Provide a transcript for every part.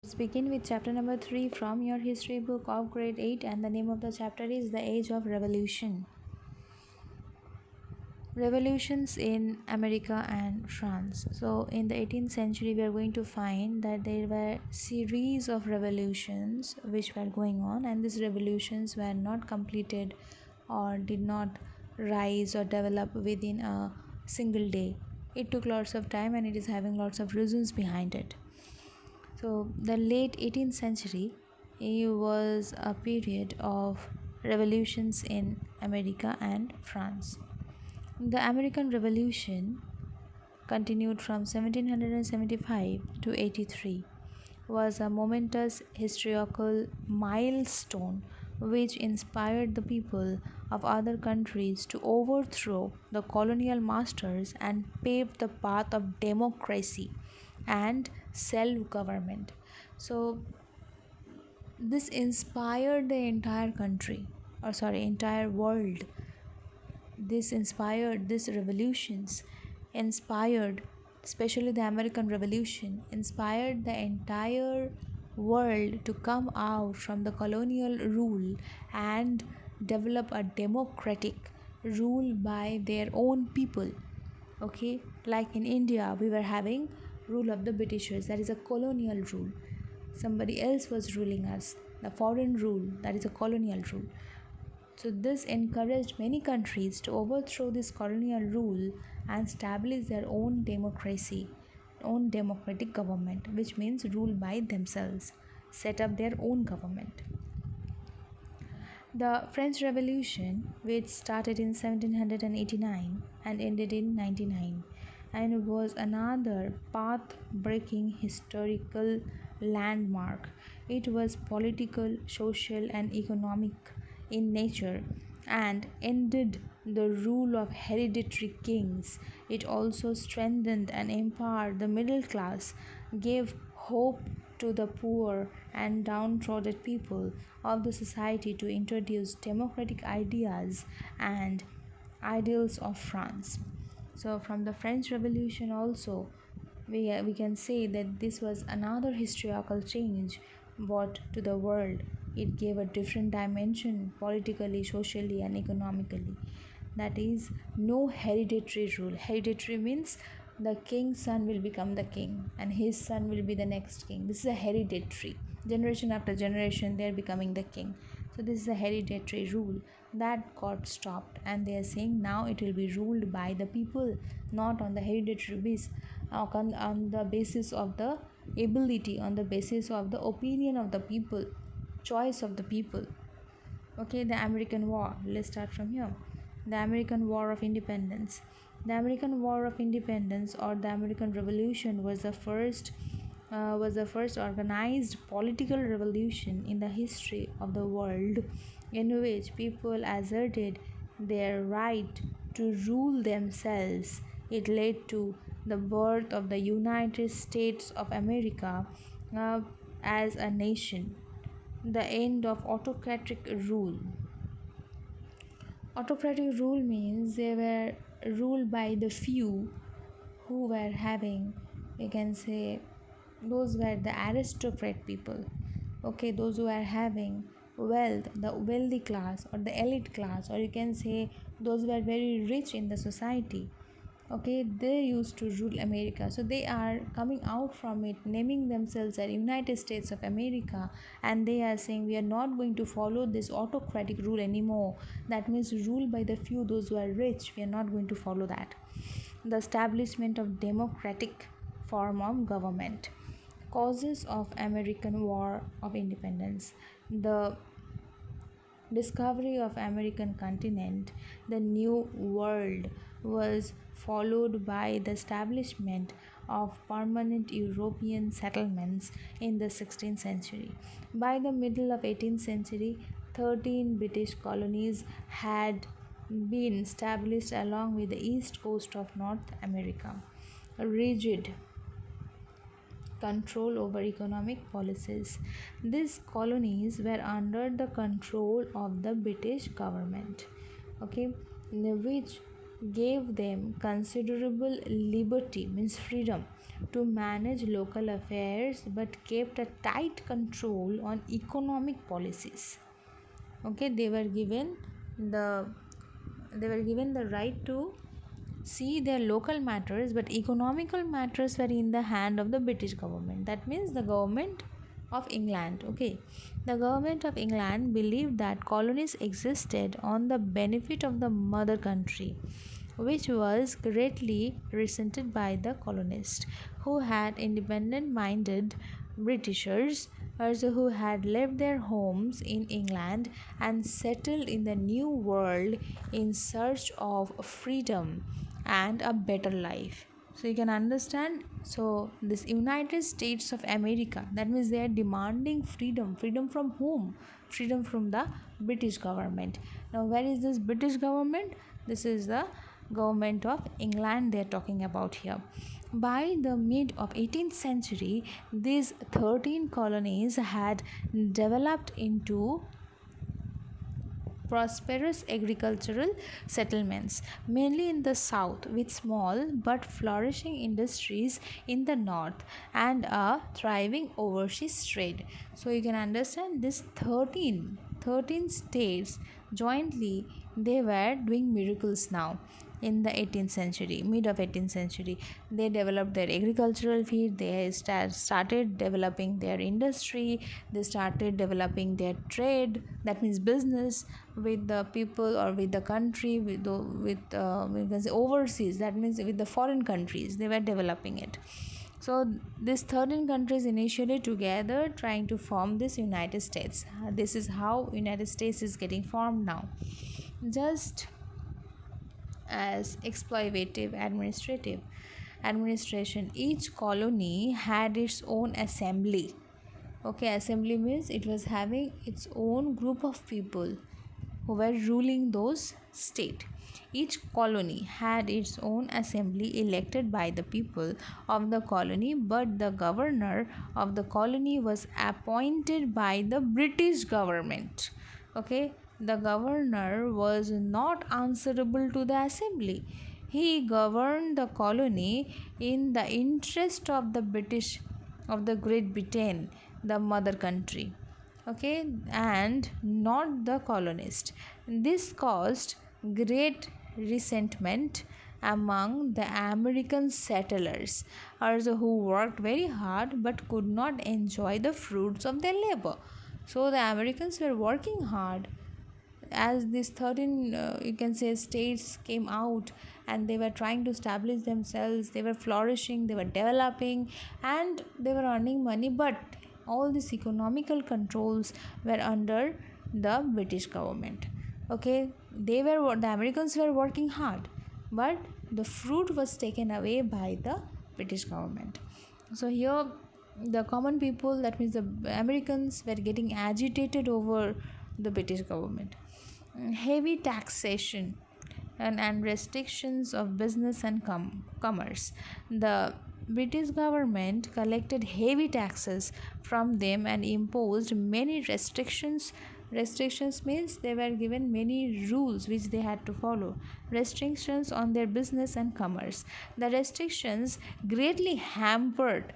Let's begin with chapter number 3 from your history book of grade 8, and the name of the chapter is The Age of Revolution. Revolutions in America and France. So in the 18th century we are going to find that there were series of revolutions which were going on, and these revolutions were not completed or did not rise or develop within a single day. It took lots of time and it is having lots of reasons behind it. So, the late 18th century was a period of revolutions in America and France. The American Revolution continued from 1775 to 83 was a momentous historical milestone which inspired the people of other countries to overthrow the colonial masters and pave the path of democracy and self government. So, this inspired the entire country, or sorry, entire world. These revolutions inspired, especially the American Revolution, inspired the entire world to come out from the colonial rule and develop a democratic rule by their own people. Okay, like in India, we were having rule of the Britishers, that is a colonial rule. Somebody else was ruling us, the foreign rule, that is a colonial rule. So, this encouraged many countries to overthrow this colonial rule and establish their own democracy, own democratic government, which means rule by themselves, set up their own government. The French Revolution, which started in 1789 and ended in 99, and was another path breaking historical landmark. It was political, social, and economic in nature and ended the rule of hereditary kings. It also strengthened and empowered the middle class, gave hope to the poor and downtrodden people of the society to introduce democratic ideas and ideals of France. So, from the French Revolution, also, we can say that this was another historical change brought to the world. It gave a different dimension politically, socially, and economically. That is, no hereditary rule. Hereditary means the king's son will become the king and his son will be the next king. This is a hereditary. Generation after generation, they are becoming the king. So, this is a hereditary rule that got stopped, and they are saying now it will be ruled by the people, not on the hereditary base, on the basis of the ability, on the basis of the opinion of the people, choice of the people. Okay, the American War. Let's start from here. The American War of Independence. The American War of Independence, or the American Revolution, was the first organized political revolution in the history of the world, in which people asserted their right to rule themselves. It led to the birth of the United States of America uh, as a nation, the end of autocratic rule. Autocratic rule means they were ruled by the few who were having, we can say, those were the aristocrat people. Okay, those who are having wealth, the wealthy class or the elite class, or you can say those who are very rich in the society. Okay, they used to rule America, so they are coming out from it, naming themselves as United States of America, and they are saying we are not going to follow this autocratic rule anymore. That means rule by the few, those who are rich. We are not going to follow that. The establishment of democratic form of government. Causes of American War of Independence. The discovery of American continent, the New World, was followed by the establishment of permanent European settlements in the 16th century. By the middle of 18th century, 13 British colonies had been established along with the east coast of North America. Rigid control over economic policies. These colonies were under the control of the British government, okay, which gave them considerable liberty, means freedom, to manage local affairs but kept a tight control on economic policies. Okay, the they were given the right to see their local matters, but economical matters were in the hand of the British government. That means the government of England. Okay, the government of England believed that colonies existed on the benefit of the mother country, which was greatly resented by the colonists, who had independent minded Britishers also who had left their homes in England and settled in the New World in search of freedom and a better life. So you can understand. So this United States of America, that means they are demanding freedom. Freedom from whom? Freedom from the British government. Now where is this British government? This is the government of England they are talking about here. By the mid of 18th century, these 13 colonies had developed into prosperous agricultural settlements, mainly in the south, with small but flourishing industries in the north and a thriving overseas trade. So you can understand this 13 states jointly they were doing miracles now in the 18th century, mid of 18th century. They developed their agricultural field, they started developing their industry, they started developing their trade, that means business with the people or with the country, we can say overseas, that means with the foreign countries they were developing it. So these 13 countries initially together trying to form this United States. This is how United States is getting formed now. Just as exploitative administration, each colony had its own assembly. Okay, assembly means it was having its own group of people who were ruling those state. Each colony had its own assembly elected by the people of the colony, but the governor of the colony was appointed by the British government. Okay, the governor was not answerable to the assembly. He governed the colony in the interest of the British, of the Great Britain, the mother country. Okay, and not the colonist. This caused great resentment among the American settlers, also who worked very hard but could not enjoy the fruits of their labor. So the Americans were working hard as these 13 you can say states came out, and they were trying to establish themselves, they were flourishing, they were developing, and they were earning money, but all these economical controls were under the British government. Okay, the Americans were working hard, but the fruit was taken away by the British government. So here the common people, that means the Americans, were getting agitated over the British government. Heavy taxation and restrictions of business and commerce. The British government collected heavy taxes from them and imposed many restrictions. Restrictions means they were given many rules which they had to follow. Restrictions on their business and commerce. The restrictions greatly hampered,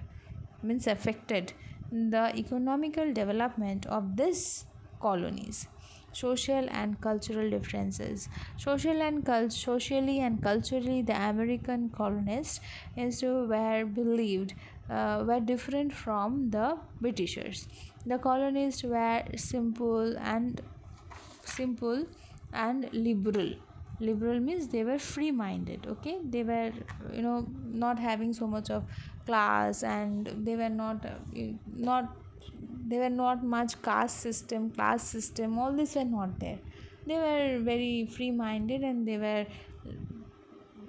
means affected, the economical development of these colonies. Social and cultural differences. Socially and culturally, the American colonists were different from the Britishers. The colonists were simple and liberal means they were free minded. Okay, they were not having so much of class, and they were not much class system, all this were not there. They were very free minded, and they were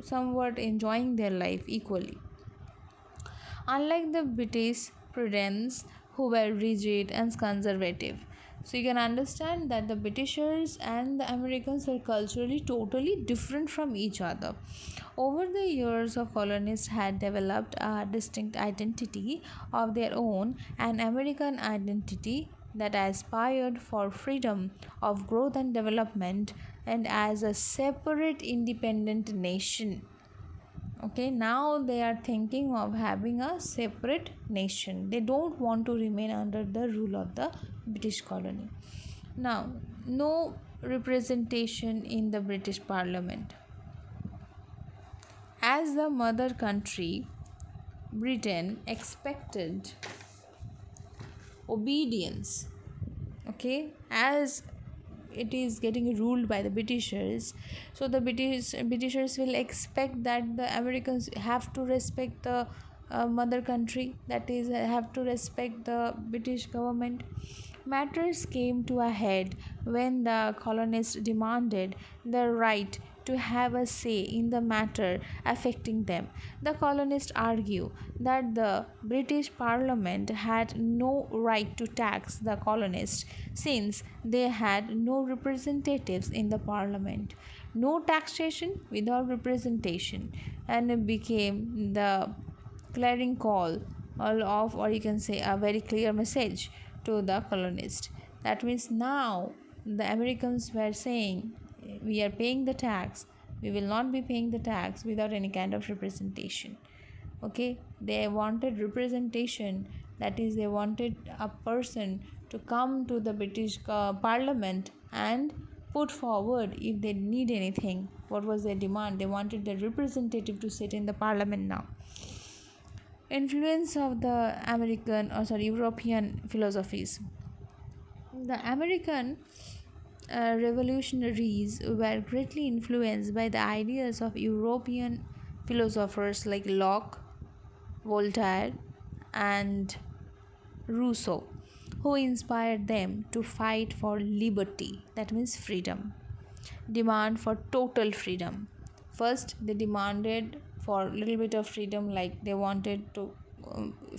somewhat enjoying their life equally, unlike the British prudence, who were rigid and conservative. So you can understand that the Britishers and the Americans were culturally totally different from each other. Over the years of colonists had developed a distinct identity of their own, an American identity that aspired for freedom of growth and development and as a separate independent nation. Okay, now they are thinking of having a separate nation. They don't want to remain under the rule of the British colony. Now, no representation in the British Parliament. As the mother country, Britain expected obedience. Okay, as it is getting ruled by the Britishers, so the Britishers will expect that the Americans have to respect the mother country, that is, have to respect the British government. Matters came to a head when the colonists demanded the right to have a say in the matter affecting them. The colonists argue that the British Parliament had no right to tax the colonists since they had no representatives in the Parliament. No taxation without representation, and it became the clarion call of, or you can say, a very clear message to the colonists. That means now the Americans were saying, we are paying the tax, we will not be paying the tax without any kind of representation. Okay, they wanted representation, that is, they wanted a person to come to the British Parliament and put forward if they need anything. What was their demand? They wanted the representative to sit in the Parliament now. Influence of the European philosophies. The American revolutionaries were greatly influenced by the ideas of European philosophers like Locke, Voltaire, and Rousseau, who inspired them to fight for liberty, that means freedom, demand for total freedom. First, they demanded for a little bit of freedom, like they wanted to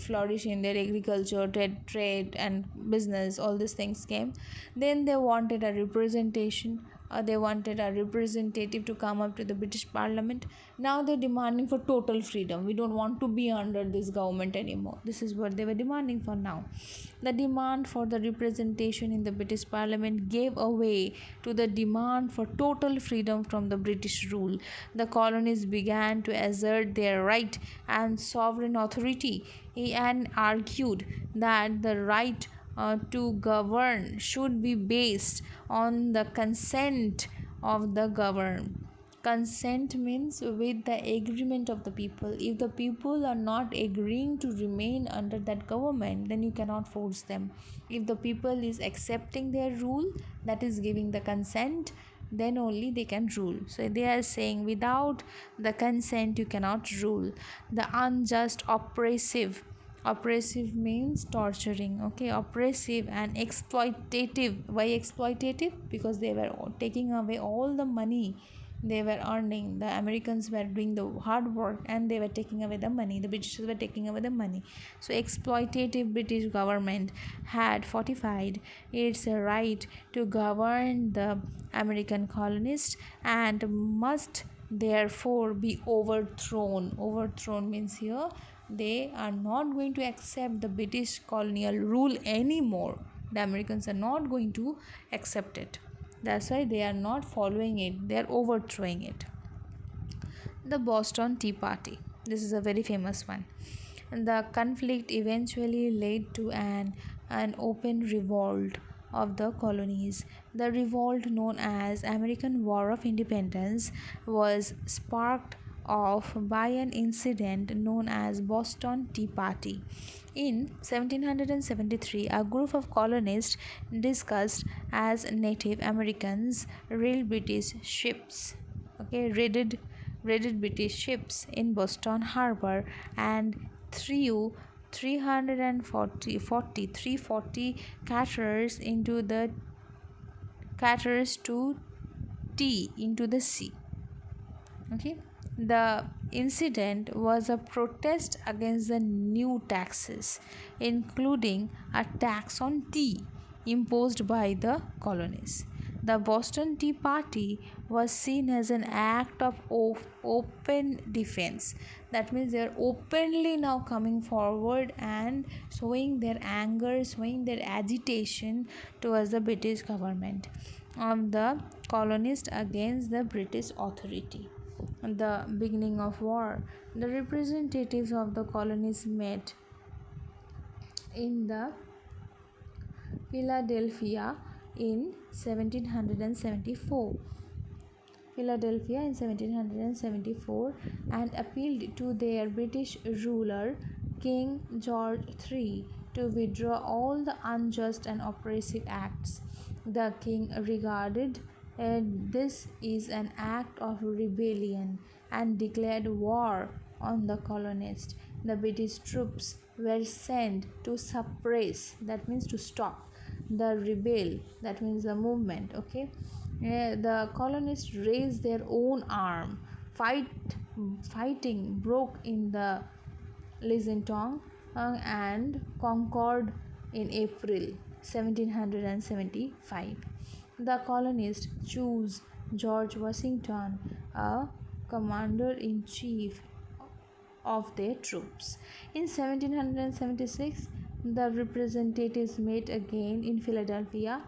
flourish in their agriculture, trade and business. All these things came. Then they wanted a representation, they wanted a representative to come up to the British Parliament. Now they're demanding for total freedom. We don't want to be under this government anymore. This is what they were demanding for now. The demand for the representation in the British Parliament gave way to the demand for total freedom from the British rule. The colonies began to assert their right and sovereign authority and argued that the right to govern should be based on the consent of the governed. Consent means with the agreement of the people. If the people are not agreeing to remain under that government, then you cannot force them. If the people is accepting their rule, that is giving the consent, then only they can rule. So they are saying without the consent you cannot rule. The unjust, oppressive means torturing. Okay, oppressive and exploitative. Why exploitative? Because they were taking away all the money they were earning. The Americans were doing the hard work and they were taking away the money. The Britishers were taking away the money. So exploitative British government had fortified its right to govern the American colonists and must therefore be overthrown. Overthrown means here they are not going to accept the British colonial rule anymore. The Americans are not going to accept it. That's why they are not following it, they are overthrowing it. The Boston Tea Party. This is a very famous one. The conflict eventually led to an open revolt of the colonies. The revolt, known as American War of Independence, was sparked off by an incident known as Boston Tea Party. In 1773, a group of colonists discussed as Native Americans raided British ships in Boston Harbor and threw 340 cutters to tea into the sea. Okay, the incident was a protest against the new taxes, including a tax on tea imposed by the colonies. The Boston Tea Party was seen as an act of open defense. That means they are openly now coming forward and showing their anger, showing their agitation towards the British government of the colonists against the British authority. the beginning of war. The representatives of the colonies met in the Philadelphia in 1774. Philadelphia in 1774 and appealed to their British ruler King George III to withdraw all the unjust and oppressive acts. The king regarded this is an act of rebellion and declared war on the colonists. The British troops were sent to suppress, that means to stop the rebel, that means the movement. Okay, the colonists raised their own arm. Fighting broke in the Lexington and Concord in April 1775. The colonists chose George Washington, a commander-in-chief of their troops. In 1776, the representatives met again in Philadelphia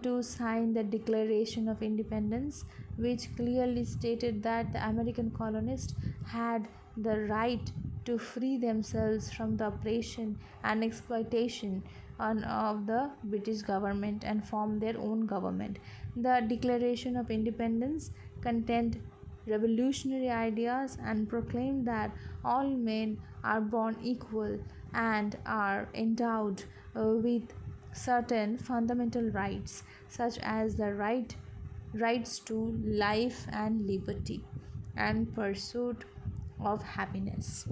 to sign the Declaration of Independence, which clearly stated that the American colonists had the right to free themselves from the oppression and exploitation of the British government and form their own government. The Declaration of Independence contained revolutionary ideas and proclaimed that all men are born equal and are endowed with certain fundamental rights, such as the rights to life and liberty and pursuit of happiness.